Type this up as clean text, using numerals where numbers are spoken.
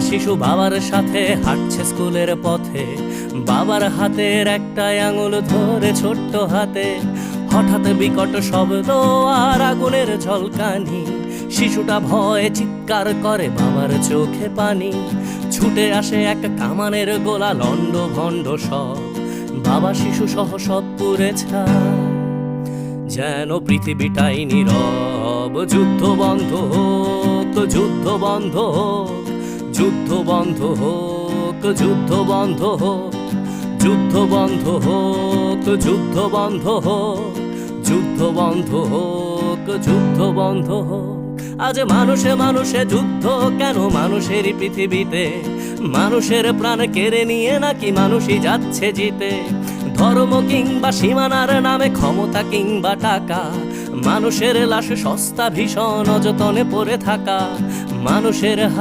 শিশু বাবার সাথে হাঁটছে স্কুলের পথে, বাবার হাতের একটা আঙুল ধরে ছোট্ট হাতে। হঠাৎ বিকট শব্দ আর আগুনের ঝলকানি, শিশুটা ভয়ে চিৎকার করে, বাবার চোখে পানি। ছুটে আসে এক কামানের গোলা, লন্ড ভন্ড সব, বাবা শিশু সহ সব পুড়ে ছাই। যেন পৃথিবীটাই নীরব, যুদ্ধ বন্ধ হোক, যুদ্ধ বন্ধ হোক, যুদ্ধ বন্ধ হোক, যুদ্ধ বন্ধ হোক, যুদ্ধ বন্ধ হোক, যুদ্ধ বন্ধ হোক, যুদ্ধ বন্ধ হোক, যুদ্ধ বন্ধ হোক। আজ মানুষে মানুষে যুদ্ধ কেন মানুষেরই পৃথিবীতে? মানুষের প্রাণ কেড়ে নিয়ে নাকি মানুষই যাচ্ছে জিতে? ধর্ম কিংবা সীমানার নামে, ক্ষমতা কিংবা টাকা, মানুষের লাশ সস্তা ভীষণ অযতনে পড়ে থাকা। মানুষের